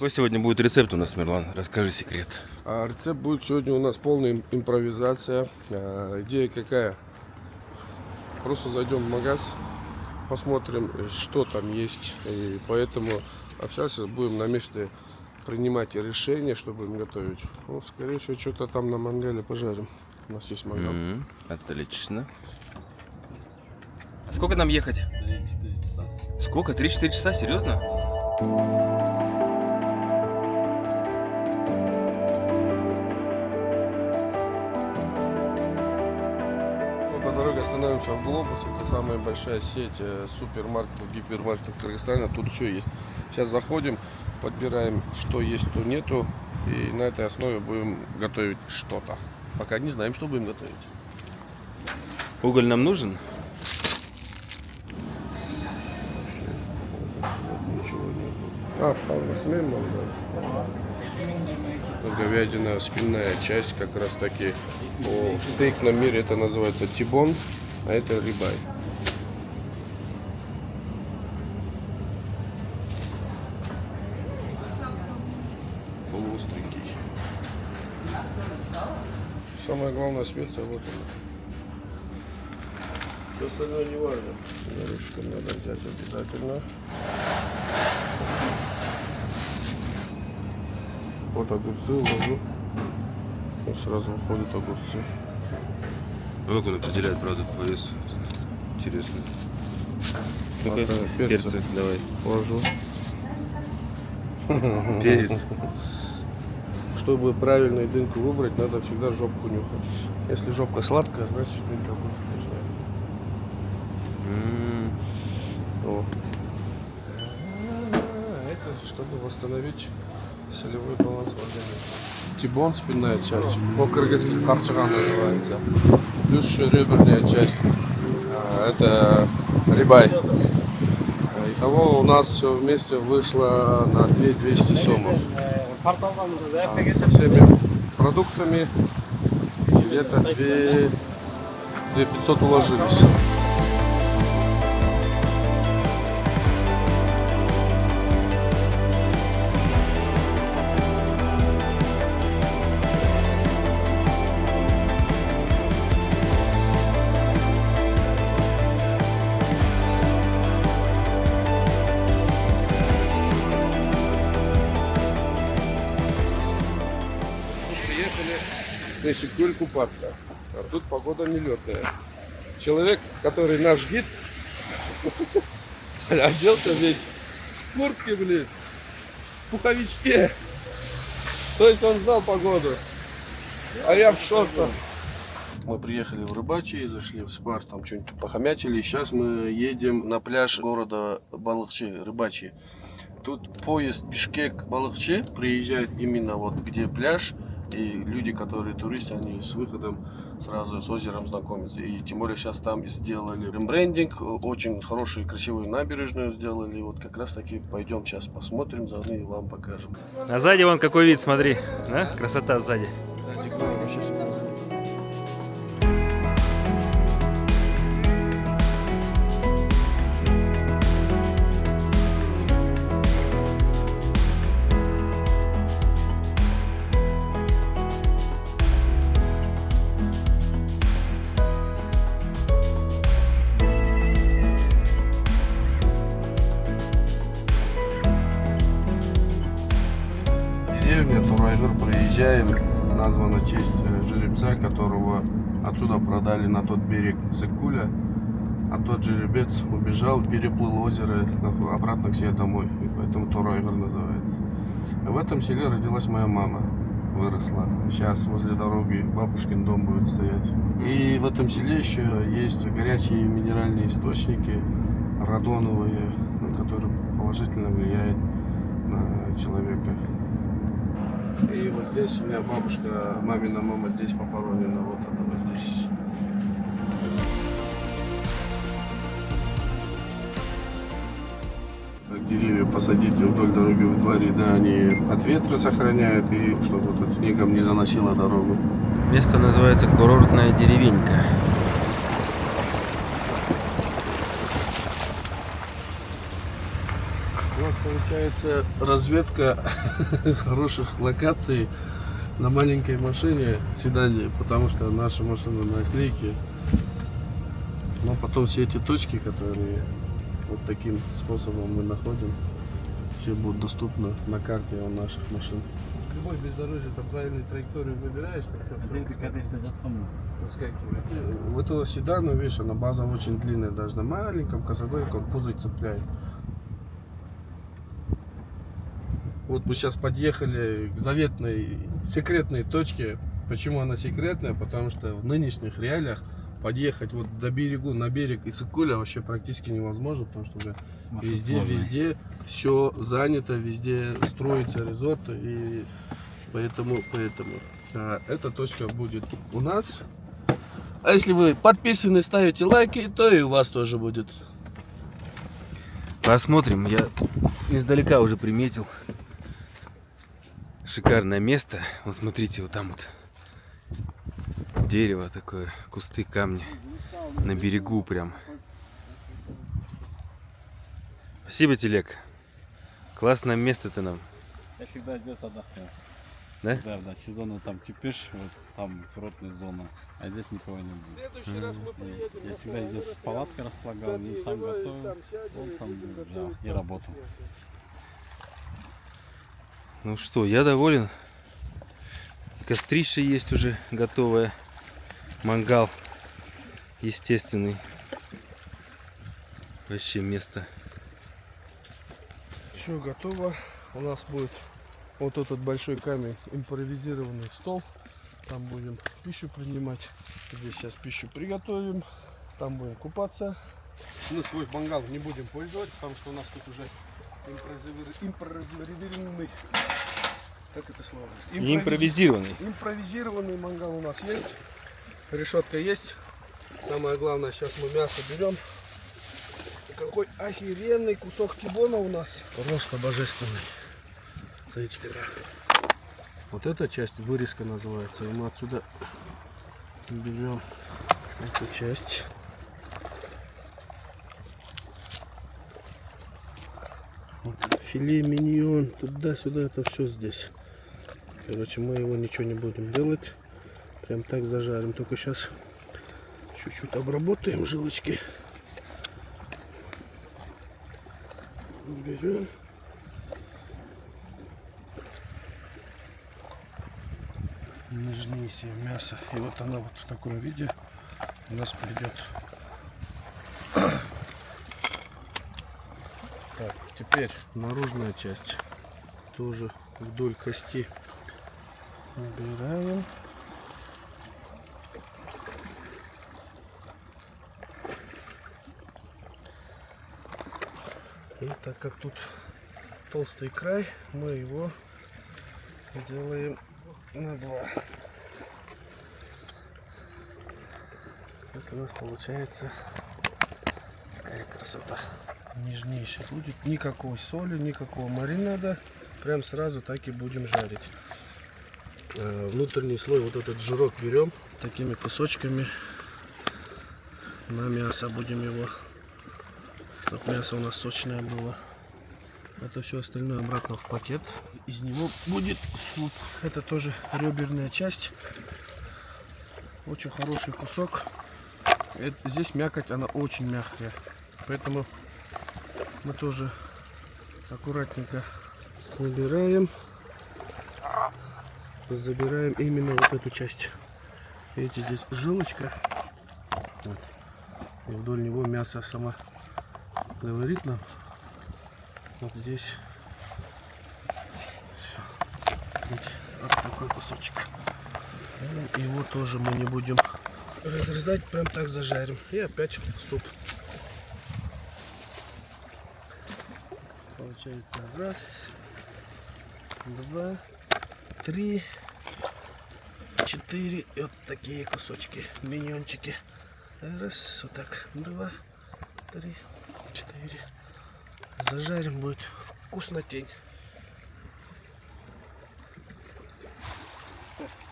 Какой сегодня будет рецепт у нас, Мирлан? Расскажи секрет. Рецепт будет сегодня у нас полная импровизация. Идея какая? Просто зайдем в магаз, посмотрим, что там есть. И поэтому сейчас будем на месте принимать решения, что будем готовить. Ну, скорее всего, что-то там на мангале пожарим. У нас есть мангал. Отлично. А сколько нам ехать? 3-4 часа. Сколько? 3-4 часа? Серьезно? По дороге остановимся в Глобус. Это самая большая сеть супермаркетов, гипермаркетов Кыргызстана. Тут все есть. Сейчас заходим, подбираем, что есть, что нету. И на этой основе будем готовить что-то. Пока не знаем, что будем готовить. Уголь нам нужен? Ничего нет. Смем, да. Говядина, спинная часть, как раз таки. В стейкном мире это называется тибон, а это рибай. Полуостренький. Самое главное специя вот она. Все остальное не важно. Горошком надо взять обязательно. Вот огурцы уложу. И сразу выходят огурцы. Ну, как он определяет, правда, по весу? Интересно. Ну-ка, перцы давай. положу. Перец. Чтобы правильную дынку выбрать, надо всегда жопку нюхать. Если жопка сладкая, значит дынка будет вкусная. О. Это чтобы восстановить солевой баланс в организме. Тибон, спинная часть, по-кыргызски карчыган называется. Плюс реберная часть, это рибай. Итого у нас все вместе вышло на 2200 сомов. Со всеми продуктами где-то 2500 уложились. На Сикуль купаться. А тут погода нелетная. Человек, который наш гид, оделся весь в куртке, блин, в пуховичке. То есть он знал погоду. А я в шортах. Мы приехали в Рыбачий, зашли в спар, там что-нибудь похомячили. Сейчас мы едем на пляж города Балыкчы, Рыбачий. Тут поезд Бишкек-Балыкчы приезжает именно вот где пляж. И люди, которые туристы, они с выходом сразу с озером знакомятся. И тем более сейчас там сделали рембрендинг, очень хорошую красивую набережную сделали. Вот как раз таки пойдем сейчас посмотрим, заодно и вам покажем. А сзади вон какой вид, смотри. Да? Красота сзади. Сзади горы вообще шикарно. Деревня Турайгыр, проезжаем, названа в честь жеребца, которого отсюда продали на тот берег Сыкуля, а тот жеребец убежал, переплыл озеро обратно к себе домой, и поэтому Турайгыр называется. В этом селе родилась моя мама, выросла. Сейчас возле дороги бабушкин дом будет стоять. И в этом селе еще есть горячие минеральные источники, радоновые, которые положительно влияют на человека. И вот здесь у меня бабушка, мамина мама здесь похоронена, вот она вот здесь. Деревья посадить вдоль дороги в дворе, да, они от ветра сохраняют и чтобы вот от снегом не заносило дорогу. Место называется курортная деревенька. У нас получается разведка хороших локаций на маленькой машине, седане, потому что наша машина на оклейке. Но потом все эти точки, которые вот таким способом мы находим, все будут доступны на карте наших машин. Любой бездорожье, это правильную траекторию выбираешь, Где ты катаешься за тхаму? у этого седана, видишь, она база очень длинная, даже на маленьком косогорике он пузырь цепляет. Вот мы сейчас подъехали к заветной секретной точке. Почему она секретная? Потому что в нынешних реалиях подъехать вот до берегу, на берег Иссык-Куля вообще практически невозможно, потому что уже везде все занято, везде строятся резорты, и поэтому эта точка будет у нас. А если вы подписаны, ставите лайки, то и у вас тоже будет. Посмотрим, я издалека уже приметил шикарное место. Вот смотрите, вот там вот дерево такое, кусты, камни на берегу прям. Спасибо, Телек. Классное место ты нам. Я всегда здесь отдохну. Да? Всегда, да, сезонно там кипиш, вот там курортная зона, а здесь никого не будет. Следующий раз мы приедем. Я всегда здесь палатка располагал, и сам готовил, вот там лежал и работал. Ну что, я доволен. Кострище есть уже готовое. Мангал естественный. Вообще место. Все готово. У нас будет вот этот большой камень, импровизированный стол. Там будем пищу принимать. Здесь сейчас пищу приготовим. Там будем купаться. Мы свой мангал не будем пользовать, потому что у нас тут уже импровизированный. Как это слово? Импровизированный. Импровизированный мангал у нас есть. Решетка есть. Самое главное, сейчас мы мясо берем. Какой охеренный кусок тибона у нас. Просто божественный. Смотрите, какая. Вот эта часть вырезка называется. И мы отсюда берем эту часть. Вот, филе миньон, туда-сюда, это все здесь. Короче, мы его ничего не будем делать. Прям так зажарим. Только сейчас чуть-чуть обработаем жилочки. Берем. Нежнейшее мясо. И вот она вот в таком виде у нас пойдет. Так, теперь наружная часть. Тоже вдоль кости убираем. И так как тут толстый край, мы его делаем на два. Это у нас получается такая красота. Нежнейший будет. Никакой соли, никакого маринада. Прям сразу так и будем жарить. Внутренний слой, вот этот жирок берем такими кусочками. На мясо будем его. Чтобы мясо у нас сочное было. Это все остальное обратно в пакет. Из него будет суп. Это тоже реберная часть. Очень хороший кусок. Здесь мякоть, она очень мягкая. Поэтому мы тоже аккуратненько убираем. Забираем именно вот эту часть. Видите, здесь жилочка. Вот. И вдоль него мясо само говорит нам. Вот здесь все. Видите, вот такой кусочек. Его тоже мы не будем разрезать, прям так зажарим. И опять суп. Получается раз, два, три, четыре. И вот такие кусочки, миньончики. Раз, вот так, два, три, четыре. Зажарим, будет вкуснотень.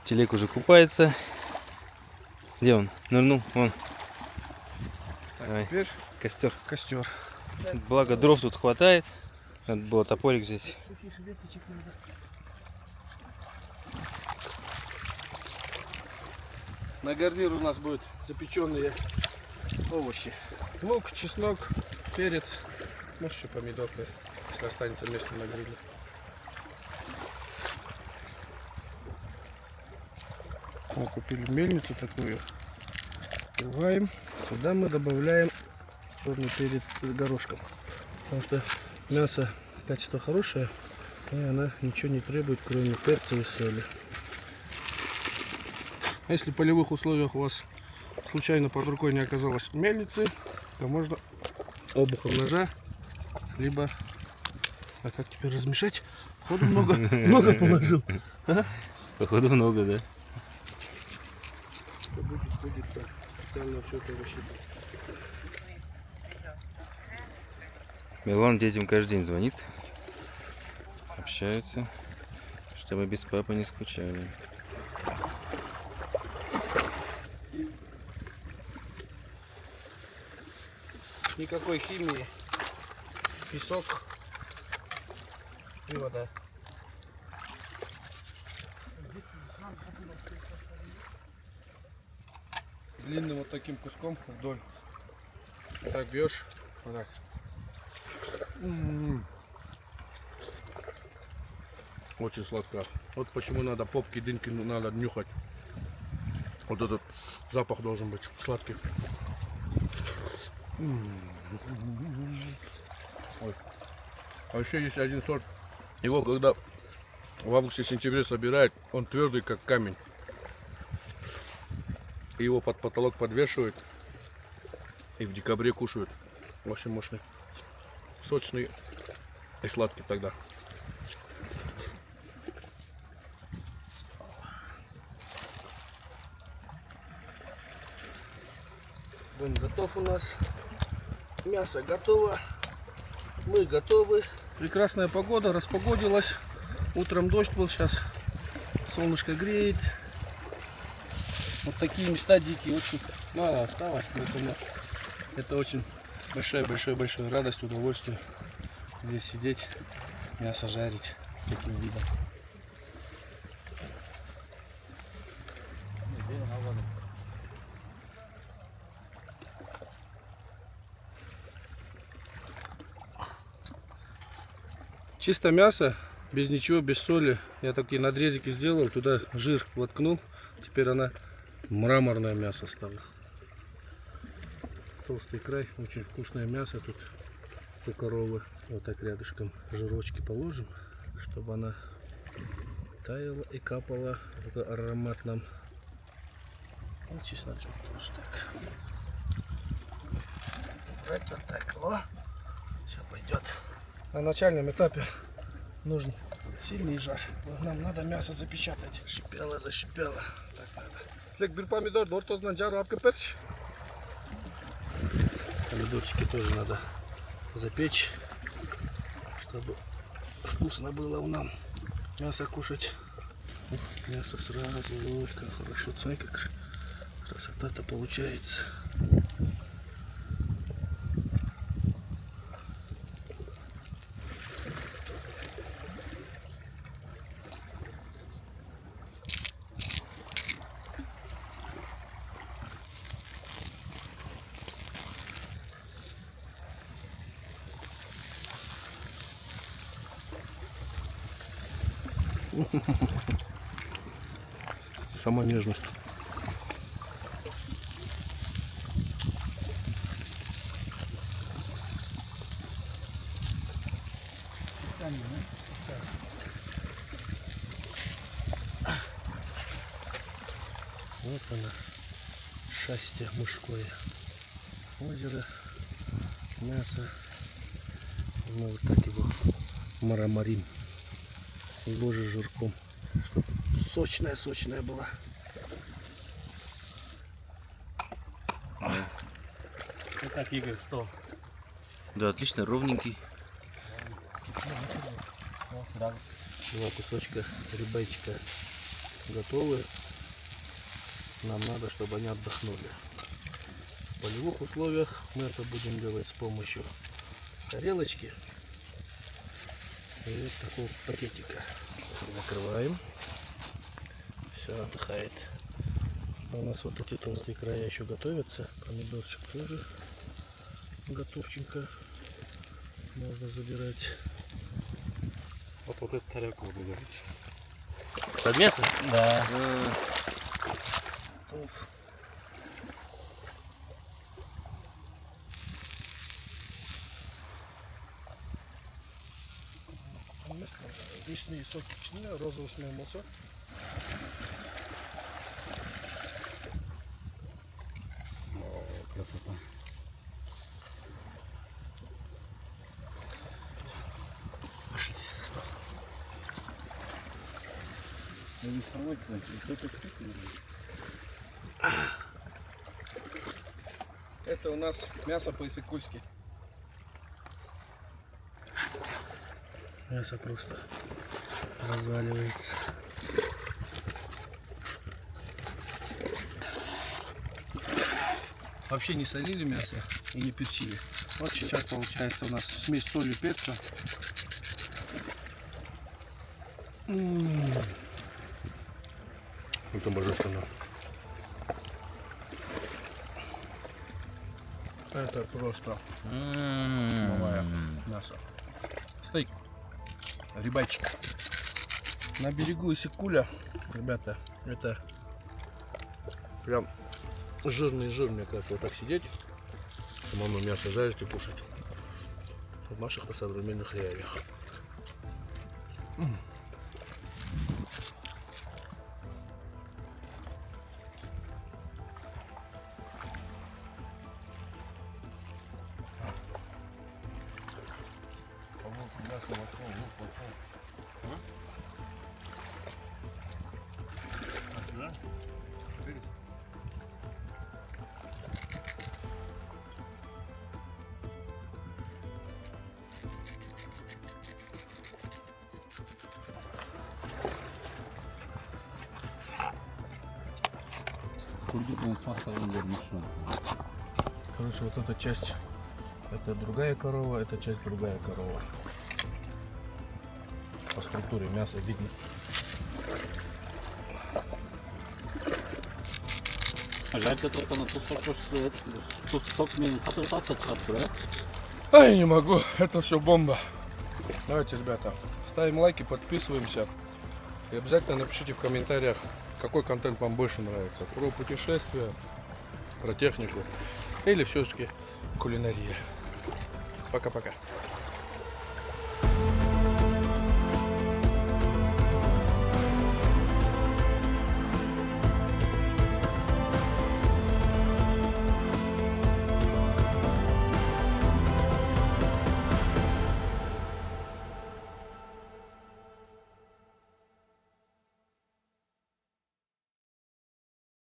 Телек уже купается. Где он? Нырнул. Вон. Так, Давай. теперь Костер. костер. Благо дров тут хватает. Надо было топорик взять. Сухих веточек надо. На гарнир у нас будут запеченные овощи. Лук, чеснок, перец, может еще помидоры, если останется место на гриле. Мы купили мельницу такую. Открываем. Сюда мы добавляем черный перец с горошком. Потому что мясо качество хорошее, и она ничего не требует, кроме перца и соли. А если в полевых условиях у вас случайно под рукой не оказалось мельницы, то можно обухом ножа, либо... А как теперь размешать? Походу много положил. Походу много, да? Будет так. Специально все это рассчитать. Милан детям каждый день звонит, общается, чтобы без папы не скучали. Никакой химии. Песок и вода. Длинным вот таким куском вдоль. Так бьешь. Вот так. Очень сладко. Вот почему надо попки, дынки надо нюхать. Вот этот запах должен быть сладкий. Ой. А еще есть один сорт. Его когда в августе-сентябре собирают, он твердый как камень. И его под потолок подвешивают и в декабре кушают. Очень мощный, сочный и сладкий тогда. Он готов у нас. Мясо готово. Мы готовы. Прекрасная погода, распогодилась. Утром дождь был, сейчас солнышко греет. Вот такие места дикие, очень мало осталось, поэтому это очень большая радость, удовольствие здесь сидеть, мясо жарить с таким видом. Чисто мясо, без ничего, без соли. Я такие надрезики сделал, туда жир воткнул. Теперь она мраморное мясо стало. Толстый край, очень вкусное мясо тут у коровы. Вот так рядышком жирочки положим, чтобы она таяла и капала. Такой аромат нам. И чесночок тоже так. Это так, о, все пойдет. На начальном этапе нужен сильный жар. Нам надо мясо запечатать. Шипело, зашипело. Так надо. Лек bir помидор, дорто знанджар, лапка перч. Помидорчики тоже надо запечь, чтобы вкусно было нам мясо кушать. Мясо сразу, ой, как хорошо, смотри, как красота-то получается. Сама нежность. Вот она, счастье мужское. Озеро, мясо. Мы вот так его мраморим. Его же жирком, чтобы сочная была. Итак, Игорь, стол. Да, отлично, ровненький. Да. Два кусочка рыбайчика готовы. Нам надо, чтобы они отдохнули. В полевых условиях мы это будем делать с помощью тарелочки. из такого пакетика. Закрываем. Все, отдыхает. А у нас вот эти толстые края еще готовятся. Помидорчик тоже готовченько. Можно забирать. Вот эту тарелку буду говорить. Под мясо? Да. Лишние соки кишнили, розовый смелмоса. О, красота. Пошлите за стол. Это у нас мясо по-иссыкульски. Мясо просто разваливается. Вообще не солили мясо и не перчили. Вот сейчас получается у нас смесь соли и перца. Это божественно. Это просто новое мясо. Стейк. Рыбачик. На берегу Иссык-Куля, ребята, это прям жирный, как вот так сидеть, самому мясо жарить и кушать в наших-то современных реалиях. Короче, вот эта часть, это другая корова, эта часть другая корова. По структуре мяса видно. Жарко только на кусок минут да? А я не могу, это все бомба. Давайте, ребята, ставим лайки, подписываемся. И обязательно напишите в комментариях, какой контент вам больше нравится. Про путешествия, про технику или все-таки кулинария. Пока-пока.